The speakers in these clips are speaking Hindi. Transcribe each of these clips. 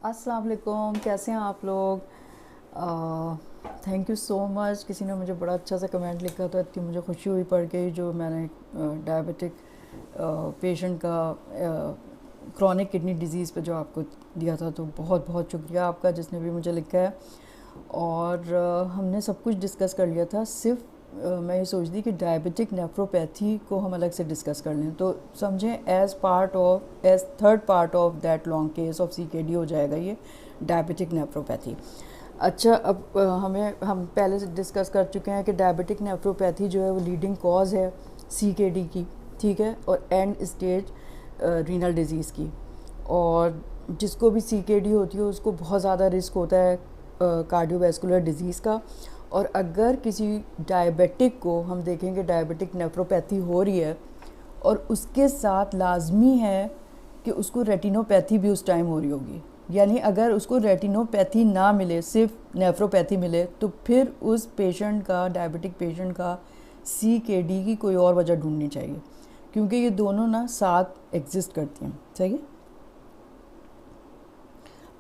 अस्सलाम वालेकुम, कैसे हैं आप लोग। Thank you so much. किसी ने मुझे बड़ा अच्छा सा कमेंट लिखा था, इतनी मुझे खुशी हुई पढ़ के, जो मैंने डायबिटिक पेशेंट का क्रॉनिक किडनी डिजीज़ पे जो आपको दिया था, तो बहुत बहुत शुक्रिया आपका जिसने भी मुझे लिखा है। और हमने सब कुछ डिस्कस कर लिया था, सिर्फ मैं ये सोच दी कि डायबिटिक नेफ्रोपैथी को हम अलग से डिस्कस कर लें, तो समझें as third part of that long case of CKD हो जाएगा ये डायबिटिक नेफ्रोपैथी। अच्छा, अब हम पहले से डिस्कस कर चुके हैं कि डायबिटिक नेफ्रोपैथी जो है वो लीडिंग कॉज है सीकेडी की, ठीक है, और एंड स्टेज रीनल डिजीज़ की। और जिसको भी सीकेडी होती है उसको बहुत ज़्यादा रिस्क होता है कार्डियोवैस्कुलर डिजीज़ का। और अगर किसी डायबिटिक को हम देखेंगे डायबिटिक नेफ्रोपैथी हो रही है और उसके साथ लाजमी है कि उसको रेटिनोपैथी भी उस टाइम हो रही होगी, यानी अगर उसको रेटिनोपैथी ना मिले, सिर्फ नेफ्रोपैथी मिले, तो फिर उस पेशेंट का, डायबिटिक पेशेंट का सीकेडी की कोई और वजह ढूंढनी चाहिए, क्योंकि ये दोनों ना साथ एग्जिस्ट करती हैं। सही है।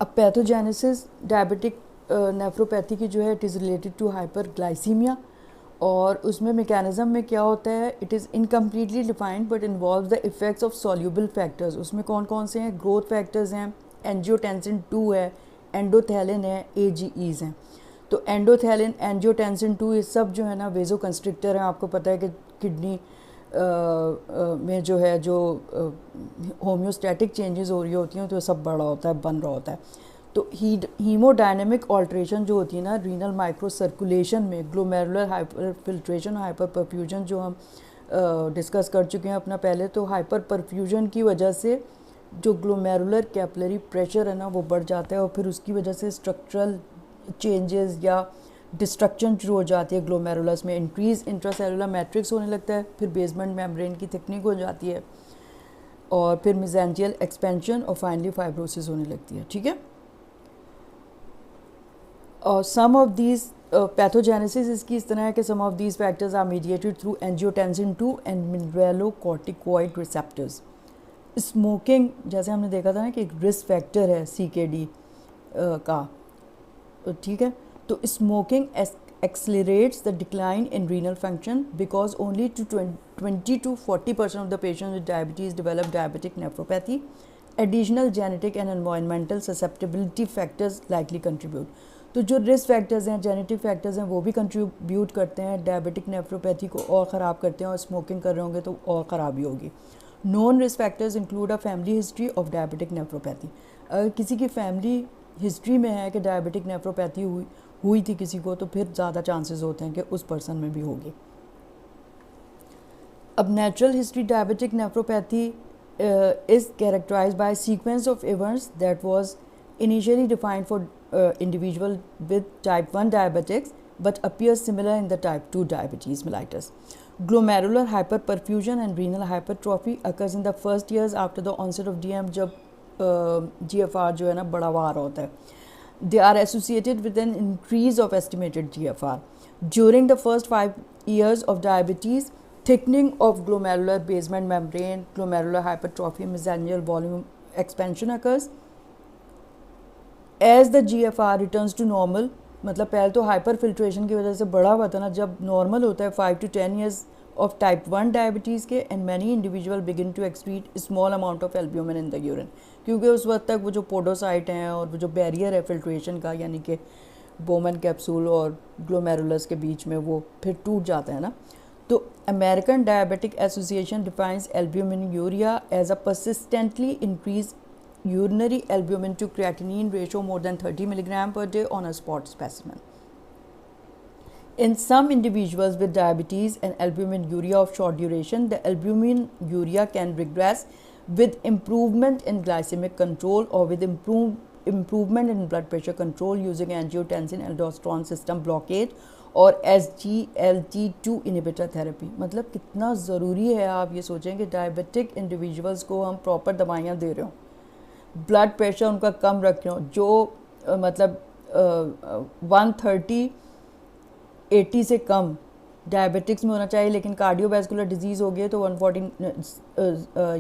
अब पैथोजेनेसिस डायबिटिक नेफ्रोपैथी की जो है, it is related to hyperglycaemia. और उसमें मेकैनिज़म में क्या होता है, it is incompletely defined but involve the effects of soluble factors. उसमें कौन कौन से हैं? ग्रोथ फैक्टर्स हैं, एंजियोटेंसिन 2 है, एंडोथैलिन है, एजीईज हैं। तो एंडोथैलिन, एंजियोटेंसिन 2 ये सब जो है ना वेजो कंस्ट्रिक्टर हैं। आपको पता है कि किडनी में जो है, जो होम्योस्टैटिक चेंजेस हो रही होती हैं, तो सब बढ़ रहा होता है, बन रहा होता है। तो हीमोडायनेमिक ऑल्ट्रेशन जो होती है ना रीनल माइक्रो सर्कुलेशन में, glomerular hyper filtration, hyper perfusion जो हम डिस्कस कर चुके हैं अपना पहले, तो हाइपर परफ्यूजन की वजह से जो ग्लोमेरुलर कैपिलरी प्रेशर है ना वो बढ़ जाता है, और फिर उसकी वजह से स्ट्रक्चरल चेंजेस या डिस्ट्रक्शन शुरू हो जाती है ग्लोमेरुलस में। इंक्रीज इंट्रासेलुलर मैट्रिक्स होने लगता है, फिर बेसमेंट मेम्ब्रेन की थिकनिंग हो जाती है, और फिर मेसेंजियल एक्सपेंशन, और फाइनली फाइब्रोसिस होने लगती है। ठीक है। और सम ऑफ दीज पैथोजेनेसिस इसकी इस तरह है कि some of these factors are mediated through angiotensin 2 and mineralocorticoid receptors. Smoking, जैसे हमने देखा था ना कि एक रिस्क फैक्टर है सीकेडी का, ठीक है। तो smoking accelerates the decline in renal function because only 20 to 40% of the patients with diabetes develop diabetic nephropathy. Additional genetic and environmental susceptibility factors likely contribute. तो जो रिस्क फैक्टर्स हैं, जेनेटिक फैक्टर्स हैं, वो भी कंट्रीब्यूट करते हैं डायबिटिक नेफ्रोपैथी को और ख़राब करते हैं, और स्मोकिंग कर रहे होंगे तो और ख़राबी होगी। Non risk factors include a family history of diabetic nephropathy. अगर किसी की फैमिली हिस्ट्री में है कि डायबिटिक नेफ्रोपैथी हुई थी किसी को, तो फिर ज़्यादा चांसेस होते हैं कि उस पर्सन में भी होगी। अब natural history diabetic nephropathy is characterise by sequence of events that was initially defined for individual with type 1 diabetics but appears similar in the type 2 diabetes mellitus. Glomerular hyperperfusion and renal hypertrophy occurs in the first years after the onset of DM, जब GFR जो है ना बड़ा हुआ होता है. They are associated with an increase of estimated GFR. During the first 5 years of diabetes, thickening of glomerular basement membrane, glomerular hypertrophy, mesangial volume expansion occurs. As the GFR returns to normal, मतलब पहले तो हाइपर फिल्ट्रेशन की वजह से बढ़ा हुआ था ना, जब नॉर्मल होता है 5 to 10 years of type 1 diabetes के, and many individual begin to excrete small amount of albumin in the urine, क्योंकि उस वक्त तक वो जो पोडोसाइट हैं और वो जो बैरियर है फिल्ट्रेशन का, यानी कि बोमन कैप्सूल और ग्लोमेरुलस के बीच में, वो फिर टूट जाता है ना। तो American diabetic association defines albuminuria as a persistently increase urinary albumin to creatinine ratio more than 30 milligram per day on a spot specimen. In some individuals with diabetes and albumin urea of short duration, the albumin urea can regress with improvement in glycemic control or with improvement in blood pressure control using angiotensin aldosterone system blockade और SGLT2 inhibitor therapy. मतलब कितना ज़रूरी है, आप ये सोचें कि डायबिटिक इंडिविजुअल्स को हम प्रॉपर दवाइयाँ दे रहे हो, ब्लड प्रेशर उनका कम रख रहे हो, जो मतलब 130/80 से कम डायबिटिक्स में होना चाहिए, लेकिन कार्डियोवैस्कुलर डिजीज़ हो गई तो 140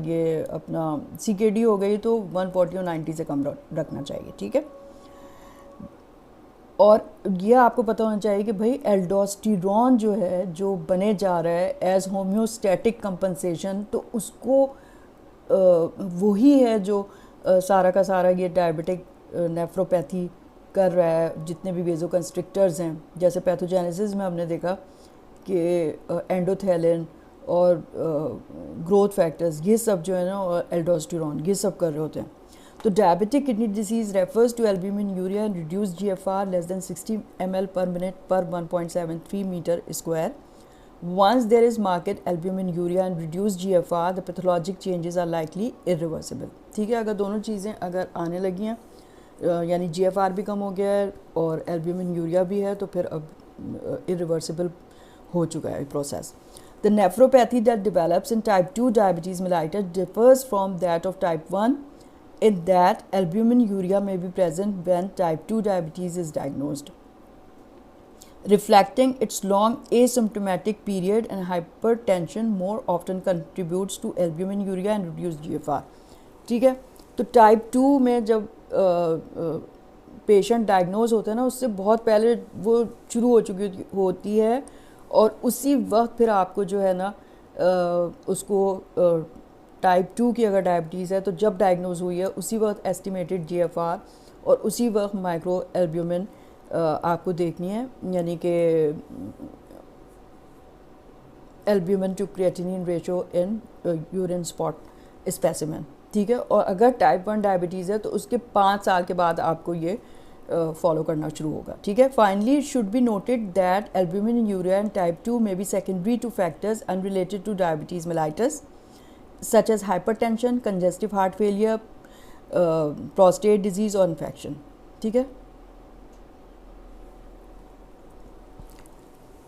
ये अपना CKD हो गई तो 140 और 90 से कम रखना चाहिए, ठीक है। और ये आपको पता होना चाहिए कि भाई एल्डोस्टेरॉन जो है, जो बने जा रहा है एज होम्योस्टैटिक कंपनसेशन, तो उसको वही है जो सारा का सारा ये डायबिटिक नेफ्रोपैथी कर रहा है। जितने भी वेजो कंस्ट्रिक्टर्स हैं, जैसे पैथोजेनेसिस में हमने देखा कि एंडोथेलिन और ग्रोथ फैक्टर्स, ये सब जो है ना, एल्डोस्टेरॉन, ये सब कर रहे होते हैं। तो diabetic kidney disease refers to albuminuria and reduce GFR less than 60 ml per minute per 1.73 meter square. Once there is marked albumin urea and reduced GFR, the pathologic changes are likely irreversible. ठीक है, अगर दोनों चीज़ें अगर आने लगी हैं, यानी GFR भी कम हो गया है और एल्ब्यूमिन यूरिया भी है, तो फिर अब irreversible हो चुका है process. The nephropathy that develops in type 2 diabetes mellitus differs from that of type 1 in that albumin urea may be present when type 2 diabetes is diagnosed, reflecting its long asymptomatic period, and hypertension more often contributes to albumin urea and reduced GFR. ठीक है, तो टाइप 2 में जब पेशेंट डायग्नोज होता है ना, उससे बहुत पहले वो शुरू हो चुकी होती है, और उसी वक्त फिर आपको जो है ना उसको टाइप 2 की अगर डायबिटीज़ है तो जब डायग्नोज हुई है उसी वक्त एस्टिमेटेड GFR और उसी वक्त माइक्रो एल्ब्यूमिन आपको देखनी है, यानी कि albumin to creatinine ratio in urine spot specimen, ठीक है। और अगर टाइप 1 डायबिटीज़ है तो उसके 5 साल के बाद आपको ये फॉलो करना शुरू होगा, ठीक है। Finally should be noted that albumin in urea and type 2 may be secondary two factors unrelated two diabetes mellitus such as hypertension, congestive heart failure, prostate disease or infection, ठीक है।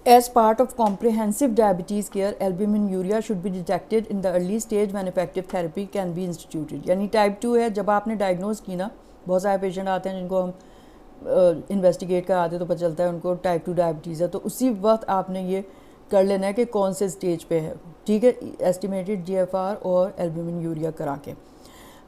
As part of comprehensive diabetes care, albumin urea should be detected in the early stage when effective therapy can be instituted. यानी टाइप 2 है, जब आपने डायग्नोज की ना, बहुत सारे पेशेंट आते हैं जिनको हम इन्वेस्टिगेट कराते हैं तो पता चलता है उनको टाइप 2 डायबिटीज़ है, तो उसी वक्त आपने ये कर लेना है कि कौन से स्टेज पे है, ठीक है, एस्टिमेटेड GFR और एल्ब्यूमिन यूरिया करा के।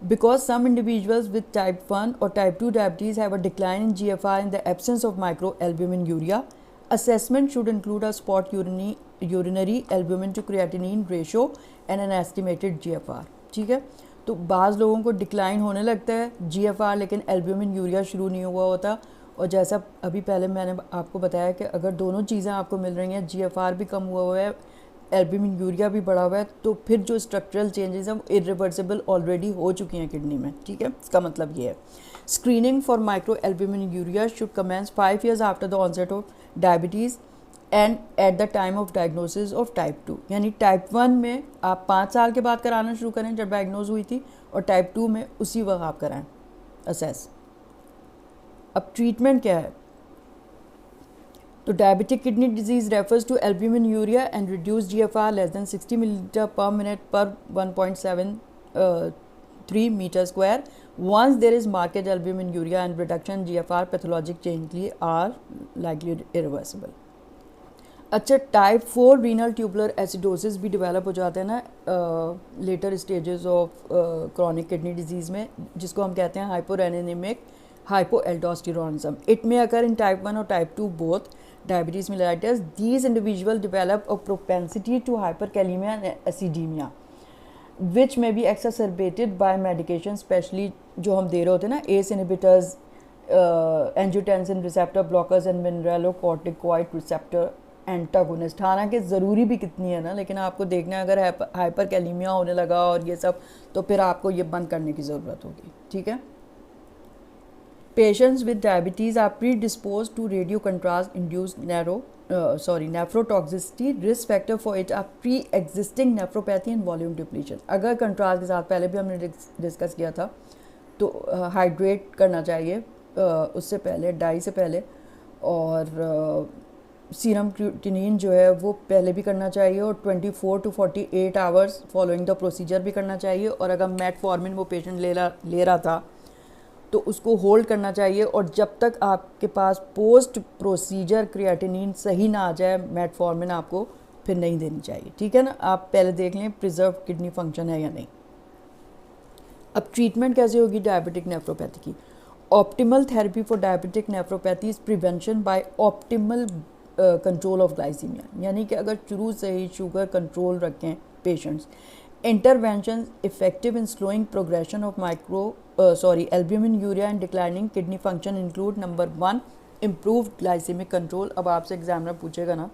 Because some individuals with type 1 और type 2 diabetes have a decline in GFR in the absence of microalbuminuria, assessment should include a spot urinary albumin to creatinine ratio and an estimated GFR, ठीक है। तो बाज़ लोगों को डिक्लाइन होने लगता है GFR, लेकिन एल्ब्यूमिन यूरिया शुरू नहीं हुआ होता। और जैसा अभी पहले मैंने आपको बताया कि अगर दोनों चीज़ें आपको मिल रही हैं, GFR भी कम हुआ है, एल्ब्यूमिन यूरिया भी बढ़ा हुआ है, तो फिर जो स्ट्रक्चरल चेंजेस हैं वो इरिवर्सिबल ऑलरेडी हो चुकी हैं किडनी में, ठीक है। इसका मतलब ये है screening for microalbuminuria should commence 5 years after the onset of diabetes and at the time of diagnosis of type 2। यानी टाइप 1 में आप 5 साल के बाद कराना शुरू करें जब डायग्नोज हुई थी, और टाइप 2 में उसी वक्त आप कराएं असेस। अब ट्रीटमेंट क्या है? तो diabetic kidney disease refers to albuminuria and reduce GFR less than 60 ml per minute per 1.73 meter square. Once there is marked albumin urea and reduction GFR, pathologic changes are likely irreversible. अच्छा, टाइप 4 रीनल ट्यूबुलर एसिडोसिस भी डेवलप हो जाता है ना later stages of chronic kidney disease में, जिसको हम कहते हैं हाइपोरेनिमिक hypoaldosteronism. It may occur in type 1 or type 2 both diabetes mellitus. These individuals develop a propensity to hyperkalemia and acidemia, which may be exacerbated by medication, especially जो हम दे रहे होते हैं ना, ACE inhibitors, angiotensin receptor blockers and mineralocorticoid receptor antagonist. हालांकि ज़रूरी भी कितनी है ना, लेकिन आपको देखना है अगर हाइपरकैलीमिया होने लगा और ये सब, तो फिर आपको ये बंद करने की ज़रूरत होगी, ठीक है। Patients with diabetes are predisposed to radio-contrast-induced nephrotoxicity. Risk factor for it are pre-existing nephropathy and volume depletion. अगर कंट्रास्ट के साथ पहले भी हमने डिस्कस किया था, तो हाइड्रेट करना चाहिए उससे पहले, डाई से पहले, और सीरम क्रिएटिनिन जो है वो पहले भी करना चाहिए, और 24 to 48 hours following the procedure भी करना चाहिए। और अगर मेटफॉर्मिन वो पेशेंट ले रहा था तो उसको होल्ड करना चाहिए, और जब तक आपके पास पोस्ट प्रोसीजर क्रिएटिनिन सही ना आ जाए मेटफॉर्मिन आपको फिर नहीं देनी चाहिए, ठीक है ना। आप पहले देख लें प्रिजर्व किडनी फंक्शन है या नहीं। अब ट्रीटमेंट कैसे होगी डायबिटिक नेफ्रोपैथी की। Optimal therapy for diabetic nephropathy is prevention by optimal control of glycaemia, यानी कि अगर शुरू से ही शुगर कंट्रोल रखें patients. Intervention effective in slowing progression of albuminuria and declining kidney function include number 1 improve glycaemic control. अब आपसे एग्जामिनर पूछेगा ना,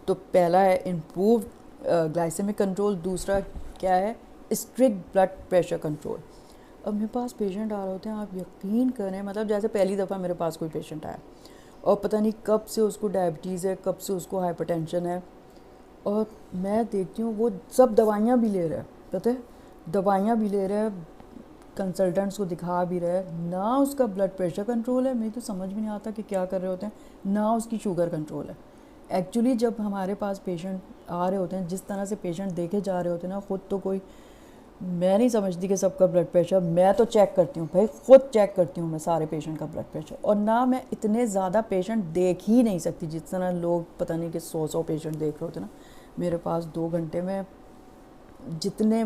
तो पहला है इम्प्रूव ग्लाइसेमिक कंट्रोल, दूसरा क्या है स्ट्रिक्ट ब्लड प्रेशर कंट्रोल। अब मेरे पास पेशेंट आ रहे होते हैं, आप यकीन करें, मतलब जैसे पहली दफ़ा मेरे पास कोई पेशेंट आया और पता नहीं कब से उसको डायबिटीज़ है, कब से उसको हाइपरटेंशन है, और मैं देखती हूँ वो सब दवाइयाँ भी ले रहा है, पता है दवाइयाँ भी ले रहा है, कंसल्टेंट्स को दिखा भी रहा है, ना उसका ब्लड प्रेशर कंट्रोल है, मुझे तो समझ में नहीं आता कि क्या कर रहे होते हैं, ना उसकी शुगर कंट्रोल है। एक्चुअली जब हमारे पास पेशेंट आ रहे होते हैं, जिस तरह से पेशेंट देखे जा रहे होते हैं ना, ख़ुद तो कोई, मैं नहीं समझती कि सबका ब्लड प्रेशर, मैं तो चेक करती हूँ भाई, ख़ुद चेक करती हूँ मैं सारे पेशेंट का ब्लड प्रेशर, और ना मैं इतने ज़्यादा पेशेंट देख ही नहीं सकती जिस तरह लोग पता नहीं कि 100 पेशेंट देख रहे होते ना। मेरे पास 2 घंटे में जितने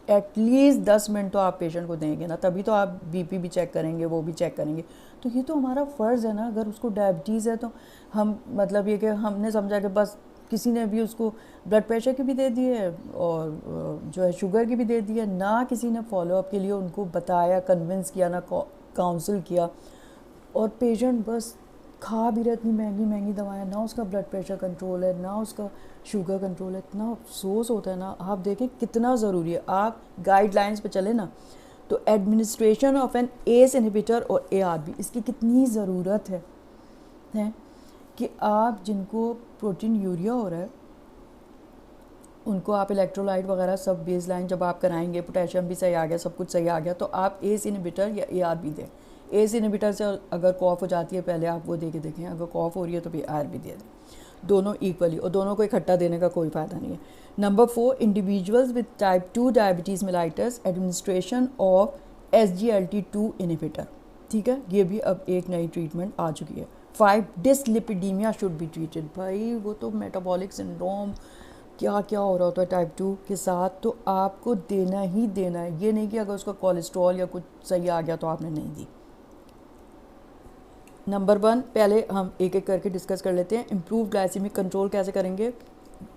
एटलीस्ट 10 मिनट तो आप पेशेंट को देंगे ना, तभी तो आप बीपी भी चेक करेंगे, वो भी चेक करेंगे। तो ये तो हमारा फ़र्ज़ है ना, अगर उसको डायबिटीज़ है तो हम, मतलब ये कि हमने समझा कि बस किसी ने भी उसको ब्लड प्रेशर की भी दे दी है और जो है शुगर की भी दे दी है, ना किसी ने फॉलोअप के लिए उनको बताया, कन्विंस किया, ना काउंसिल किया, और पेशेंट बस खा भी रहे इतनी महंगी महंगी दवाएं, ना उसका ब्लड प्रेशर कंट्रोल है, ना उसका शुगर कंट्रोल है। इतना अफसोस होता है ना। आप देखें कितना ज़रूरी है, आप गाइडलाइंस पे चले ना, तो administration of an ACE inhibitor और ARB, इसकी कितनी ज़रूरत है कि आप जिनको प्रोटीन यूरिया हो रहा है उनको आप इलेक्ट्रोलाइट वगैरह सब बेस लाइन जब आप कराएंगे, पोटेशियम भी सही आ गया, सब कुछ सही आ गया, तो आप एस इनहिबिटर या ARB दें। एस इनहिबिटर से अगर कॉफ़ हो जाती है पहले आप वो दे के देखें, अगर कॉफ़ हो रही है तो फिर ARB दे दें, दोनों इक्वली, और दोनों को इकट्ठा देने का कोई फ़ायदा नहीं है। Number 4 individuals with type 2 diabetes mellitus administration of SGLT2 inhibitor, ठीक है, ये भी अब एक नई ट्रीटमेंट आ चुकी है। 5 डिसलिपिडीमिया शुड बी ट्रीटेड। भाई वो तो मेटाबॉलिक सिंड्रोम क्या क्या हो रहा होता है टाइप 2 के साथ, तो आपको देना ही देना है, ये नहीं कि अगर उसका कोलेस्ट्रॉल या कुछ सही आ गया तो आपने नहीं दी। नंबर 1 पहले हम एक एक करके डिस्कस कर लेते हैं। इम्प्रूव ग्लाइसेमिक कंट्रोल कैसे करेंगे।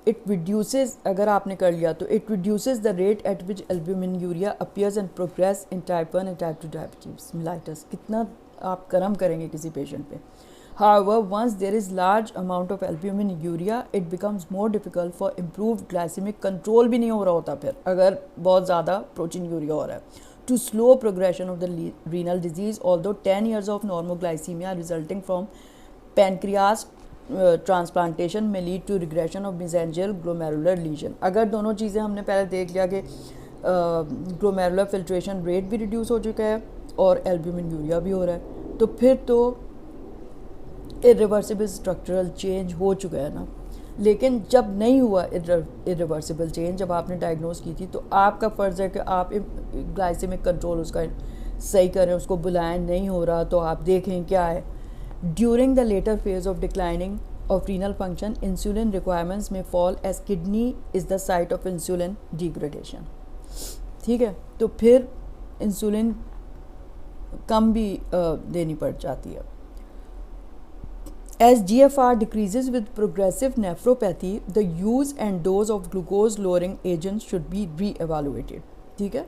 इट रिड्यूसेस, अगर आपने कर लिया तो it reduces the rate at which albumin urea appears and progress in type 1 and type 2 diabetes mellitus. कितना आप करम करेंगे किसी पेशेंट पे। However, once there is large amount of albumin urea, it becomes more difficult for improved glycemic control भी नहीं हो रहा होता फिर, अगर बहुत ज़्यादा प्रोटीन यूरिया हो रहा है, to slow progression of the renal disease, although 10 years of normoglycemia resulting from pancreas transplantation may lead to regression of mesangial glomerular lesion। अगर दोनों चीज़ें हमने पहले देख लिया कि ग्लोमेरुलर फिल्ट्रेशन रेट भी रिड्यूस हो चुका है और एल्ब्यूमिन यूरिया भी हो रहा है, तो फिर तो इरिवर्सिबल स्ट्रक्चरल चेंज हो चुका है ना। लेकिन जब नहीं हुआ इरिवर्सिबल चेंज, जब आपने डायग्नोज की थी, तो आपका फ़र्ज़ है कि आप ग्लाइसेमिक कंट्रोल उसका सही करें, उसको बुलाएं, नहीं हो रहा तो आप देखें क्या है। During the later phase of declining of renal function, insulin requirements में fall as kidney is the site of insulin degradation, ठीक है, तो फिर इंसुलिन कम भी देनी पड़ जाती है। As GFR decreases with progressive nephropathy, the use and dose of glucose lowering agents should be re-evaluated, ठीक है।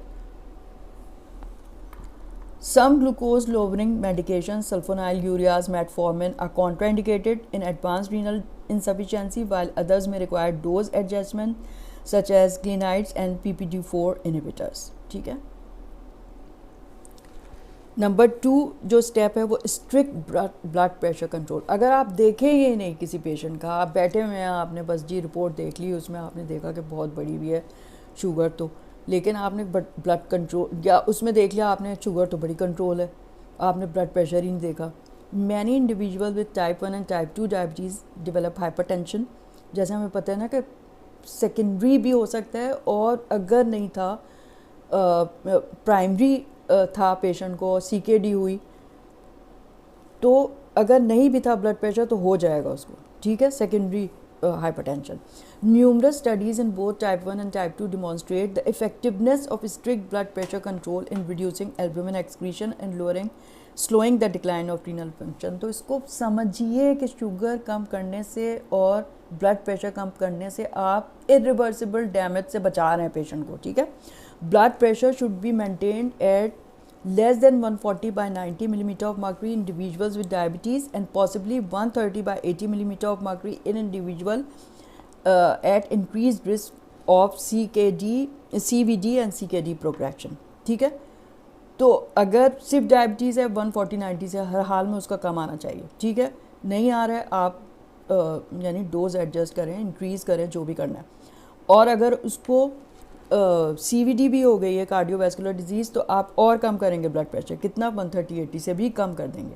Some glucose lowering medications, sulfonylureas, metformin, are contraindicated in advanced renal insufficiency, while others may require dose adjustment, such as glinides and PPD4 inhibitors, ठीक है। नंबर 2 जो स्टेप है वो स्ट्रिक्ट ब्लड प्रेशर कंट्रोल। अगर आप देखें ही नहीं किसी पेशेंट का, आप बैठे हुए हैं, आपने बस जी रिपोर्ट देख ली, उसमें आपने देखा कि बहुत बड़ी भी है शुगर, तो लेकिन आपने ब्लड कंट्रोल, या उसमें देख लिया आपने शुगर तो बड़ी कंट्रोल है, आपने ब्लड प्रेशर ही नहीं देखा। Many individual with type 1 and type 2 diabetes develop hypertension. जैसे हमें पता है ना कि सेकेंडरी भी हो सकता है, और अगर नहीं था प्राइमरी था पेशेंट को, CKD हुई, तो अगर नहीं भी था ब्लड प्रेशर तो हो जाएगा उसको, ठीक है, secondary hypertension. Numerous studies in both type 1 and type 2 demonstrate the effectiveness of strict blood pressure control in reducing albumin excretion and slowing the decline of renal function. तो इसको समझिए कि शुगर कम करने से और ब्लड प्रेशर कम करने से आप इरिवर्सिबल डैमेज से बचा रहे हैं पेशेंट को, ठीक है. Blood pressure should be maintained eight less than 140 by 90 millimeter of mercury in individuals with diabetes and possibly 130 by 80 millimeter of mercury in individual at increased risk of CVD and CKD progression, ठीक है. तो अगर सिर्फ डायबिटीज़ है 140-90 से हर हाल में उसका कम आना चाहिए, ठीक है. नहीं आ रहा है आप यानी डोज एडजस्ट करें, इंक्रीज़ करें, जो भी करना है. और अगर उसको CVD भी हो गई है, कार्डियोवैस्कुलर डिजीज़, तो आप और कम करेंगे ब्लड प्रेशर, कितना 130-80 से भी कम कर देंगे.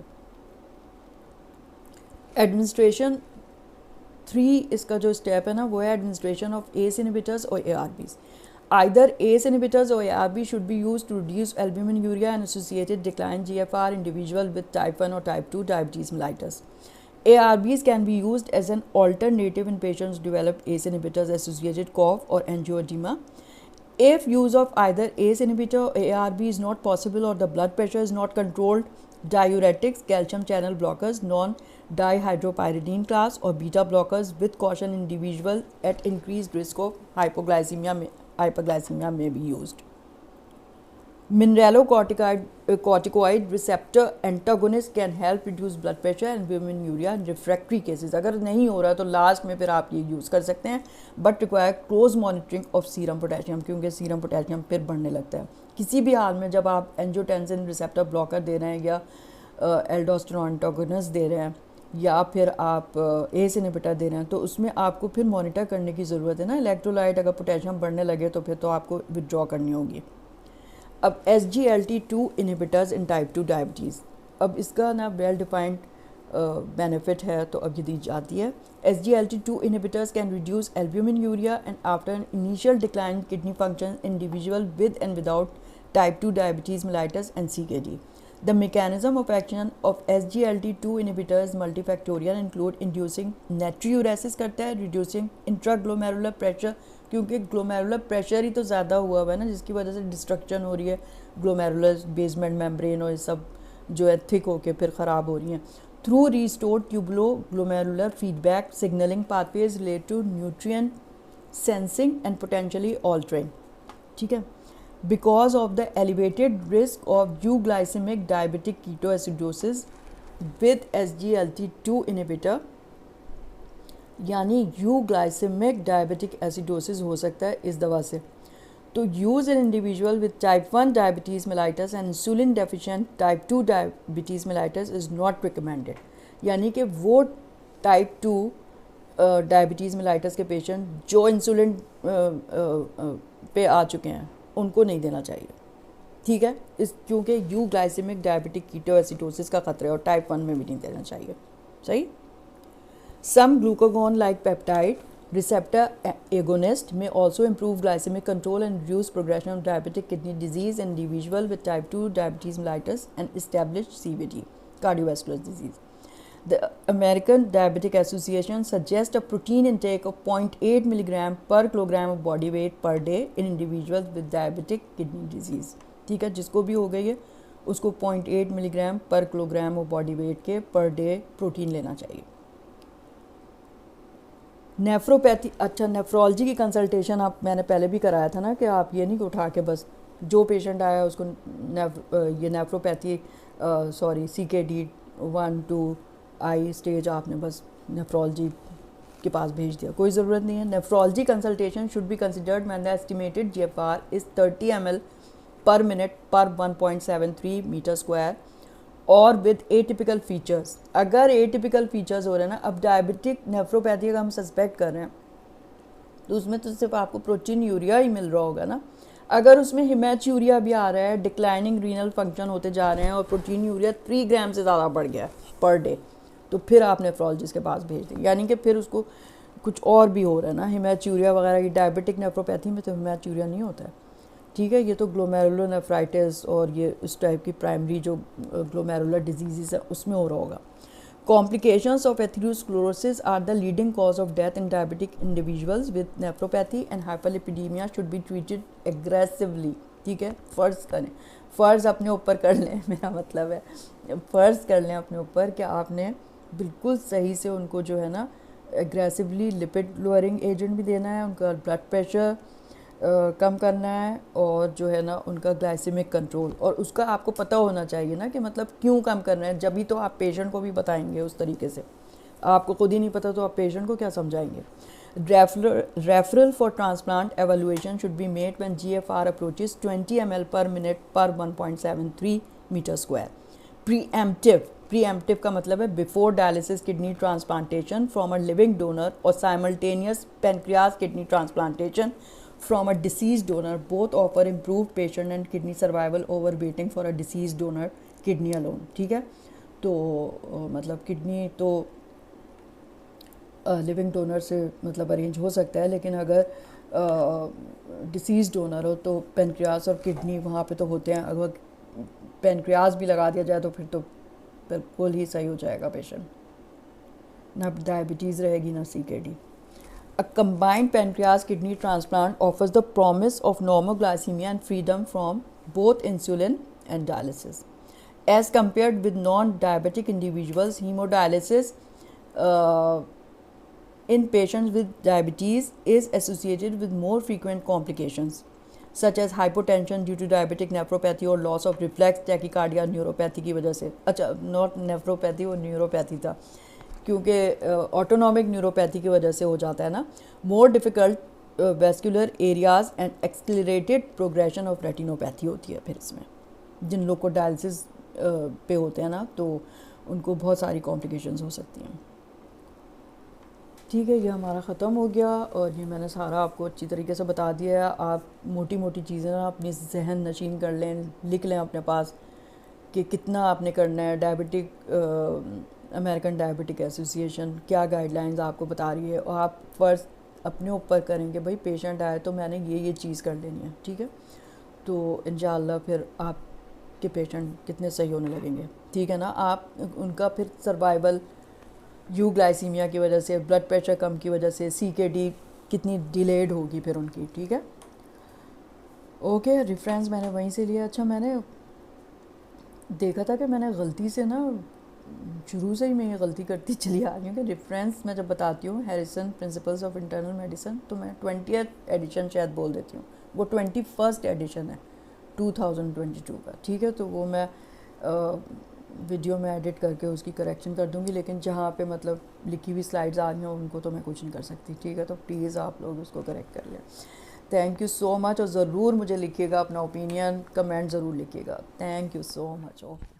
एडमिनिस्ट्रेशन 3 इसका जो स्टेप है ना वो है एडमिनिस्ट्रेशन ऑफ ACE इनहिबिटर्स और ARBs. Either ACE inhibitors or ARB should be used to reduce albuminuria and associated decline GFR individual with type 1 or type 2 diabetes mellitus. ARBs can be used as an alternative in patients who develop ACE inhibitors associated cough or angioedema. If use of either ACE inhibitor or ARB is not possible or the blood pressure is not controlled, diuretics, calcium channel blockers, non-dihydropyridine class or beta blockers with caution individual at increased risk of hyperglycemia may be used. Mineralocorticoid receptor antagonist can help reduce blood pressure and albuminuria in refractory cases. अगर नहीं हो रहा तो लास्ट में फिर आप ये यूज़ कर सकते हैं, but require close monitoring of serum potassium, क्योंकि सीरम पोटेशियम फिर बढ़ने लगता है. किसी भी हाल में जब आप एंजियोटेंसिन रिसेप्टर ब्लॉकर दे रहे हैं या एल्डोस्टेरोन एंटागोनिस्ट दे रहे हैं या फिर आप ACE इनहिबिटर दे रहे हैं, तो उसमें आपको फिर मॉनिटर करने की ज़रूरत है ना. इलेक्ट्रोलाइट अगर पोटेशियम बढ़ने लगे तो फिर तो आपको विड्रॉ करनी होगी. अब SGLT2 इनहिबिटर्स इन टाइप 2 डायबिटीज़, अब इसका ना वेल डिफाइंड बेनिफिट है, तो अब ये दी जाती है. SGLT2 inhibitors can reduce albuminuria and after an initial decline in kidney function in individual with and without type 2 diabetes mellitus and CKD. The mechanism of action of SGLT2 inhibitors multifactorial include inducing natriuresis करता है, reducing intraglomerular pressure, क्योंकि ग्लोमेरुलर प्रेशर ही तो ज़्यादा हुआ है ना, जिसकी वजह से डिस्ट्रक्शन हो रही है ग्लोमेरुलर बेसमेंट मेम्ब्रेन और ये सब जो है थिक होके फिर ख़राब हो रही हैं. Through restored tubulo glomerular feedback signalling pathways relate to nutrient sensing and potentially altering, ठीक है. Because of the elevated risk of euglycemic diabetic ketoacidosis with SGLT2 inhibitor, यानी यूग्लाइसेमिक डायबिटिक एसिडोसिस हो सकता है इस दवा से. तो use in individual with type 1 diabetes mellitus and insulin deficient type 2 diabetes mellitus is not recommended. यानी कि वो टाइप 2 डायबिटीज़ मेलाइटस के पेशेंट जो इंसुलिन पे आ चुके हैं उनको नहीं देना चाहिए, ठीक है, क्योंकि यूग्लाइसेमिक डायबिटिक कीटोएसिडोसिस का खतरा है और टाइप 1 में भी नहीं देना चाहिए. सही. Some glucagon-like peptide receptor agonist may also improve glycemic control and reduce progression of diabetic kidney disease in individuals with type 2 diabetes mellitus and established CVD, cardiovascular disease. The American Diabetic Association suggests a protein intake of 0.8 milligram per kilogram of body weight per day in individuals with diabetic kidney disease. ठीक है, जिसको भी हो गई है उसको 0.8 मिलीग्राम पर किलोग्राम ऑफ बॉडी वेट के पर डे प्रोटीन लेना चाहिए. नेफ्रोपैथी, अच्छा नेफ्रोलॉजी की कंसल्टेशन आप मैंने पहले भी कराया था ना कि आप ये नहीं उठा के बस जो पेशेंट आया उसको ये नेफ्रोपैथी CKD 1-2 आई स्टेज आपने बस नेफ्रोलॉजी के पास भेज दिया, कोई ज़रूरत नहीं है. Nephrology consultation should be considered when the estimated GFR is 30 ml per minute per 1.73 metre square और विद एटिपिकल फीचर्स. अगर एटिपिकल फीचर्स हो रहे हैं ना, अब डायबिटिक नेफ्रोपैथी का हम सस्पेक्ट कर रहे हैं तो उसमें तो सिर्फ आपको प्रोटीन यूरिया ही मिल रहा होगा ना. अगर उसमें हिमैचूरिया भी आ रहा है, डिक्लाइनिंग रीनल फंक्शन होते जा रहे हैं और प्रोटीन यूरिया 3 ग्राम से ज़्यादा बढ़ गया पर डे, तो फिर आप नेफ्रोलॉजिस्ट के पास भेज दें. यानी कि फिर उसको कुछ और भी हो रहा है ना, हिमैचूरिया वगैरह की. डायबिटिक नेफ्रोपैथी में तो हिमैचूरिया नहीं होता है. ठीक है। ये तो ग्लोमेरुलोनेफ्राइटिस और ये उस टाइप की प्राइमरी जो ग्लोमेरुलर डिजीज़ है उसमें हो रहा होगा। Complications of atherosclerosis are the leading cause of death in diabetic individuals with nephropathy and hyperlipidemia should be treated aggressively। ठीक है, फ़र्ज़ अपने ऊपर कर लें, मेरा मतलब है फ़र्ज़ कर लें अपने ऊपर कि आपने बिल्कुल सही से उनको जो है ना एग्रेसिवली लिपिड लोअरिंग एजेंट भी देना है, उनका ब्लड प्रेशर कम करना है और जो है ना उनका ग्लाइसेमिक कंट्रोल, और उसका आपको पता होना चाहिए ना कि मतलब क्यों कम करना है, जब भी तो आप पेशेंट को भी बताएंगे उस तरीके से। आपको खुद ही नहीं पता तो आप पेशेंट को क्या समझाएंगे। Referral for transplant evaluation should be made when GFR approaches 20 ml per minute per 1.73 metre square. Preemptive का मतलब है before dialysis kidney transplantation from a living donor और simultaneous pancreas kidney transplantation from a deceased donor both offer improved patient and kidney survival over waiting for a deceased donor kidney alone। ठीक है, तो मतलब किडनी तो लिविंग डोनर से मतलब अरेंज हो सकता है, लेकिन अगर डिसीज डोनर हो तो पेनक्रियास और किडनी वहाँ पे तो होते हैं। अगर पेनक्रियास भी लगा दिया जाए तो फिर तो बिल्कुल ही सही हो जाएगा पेशेंट, ना डायबिटीज़ रहेगी ना CKD। A combined pancreas kidney transplant offers the promise of normoglycemia and freedom from both insulin and dialysis. As compared with non-diabetic individuals, hemodialysis in patients with diabetes is associated with more frequent complications such as hypotension due to diabetic nephropathy or loss of reflex tachycardia neuropathy की वजह से। अच्छा, नॉट नेफ्रोपैथी और न्यूरोपैथी था, क्योंकि ऑटोनॉमिक न्यूरोपैथी की वजह से हो जाता है ना। More difficult vascular areas and accelerated progression of retinopathy होती है फिर इसमें। जिन लोग को डायलिसिस पे होते हैं ना तो उनको बहुत सारी कॉम्प्लिकेशंस हो सकती हैं। ठीक है, ये हमारा ख़त्म हो गया और ये मैंने सारा आपको अच्छी तरीके से बता दिया है। आप मोटी मोटी चीज़ें ना अपनी जहन नशीन कर लें, लिख लें अपने पास कि कितना आपने करना है। अमेरिकन डायबिटिक एसोसिएशन क्या गाइडलाइंस आपको बता रही है, और आप फ़र्ज़ अपने ऊपर करेंगे भाई पेशेंट आए तो मैंने ये चीज़ कर लेनी है। ठीक है, तो इंशाअल्लाह फिर आपके पेशेंट कितने सही होने लगेंगे। ठीक है ना, आप उनका फिर सर्वाइवल यूग्लाइसीमिया की वजह से, ब्लड प्रेशर कम की वजह से, CKD कितनी डिलेड होगी फिर उनकी। ठीक है, ओके, रेफरेंस मैंने वहीं से लिया। अच्छा, मैंने देखा था कि मैंने गलती से ना शुरू से ही मैं ये गलती करती चली आ रही हूँ कि रेफरेंस मैं जब बताती हूँ Harrison principles of internal medicine तो मैं 20th एडिशन शायद बोल देती हूँ, वो 21st एडिशन है 2022 का। ठीक है, तो वो मैं वीडियो में एडिट करके उसकी करेक्शन कर दूँगी, लेकिन जहाँ पे मतलब लिखी हुई स्लाइड्स आ रही हैं उनको तो मैं कुछ नहीं कर सकती। ठीक है, तो प्लीज़ आप लोग उसको करेक्ट कर लें। थैंक यू सो मच, और ज़रूर मुझे लिखिएगा अपना ओपिनियन, कमेंट ज़रूर लिखिएगा। Thank you so much. Okay.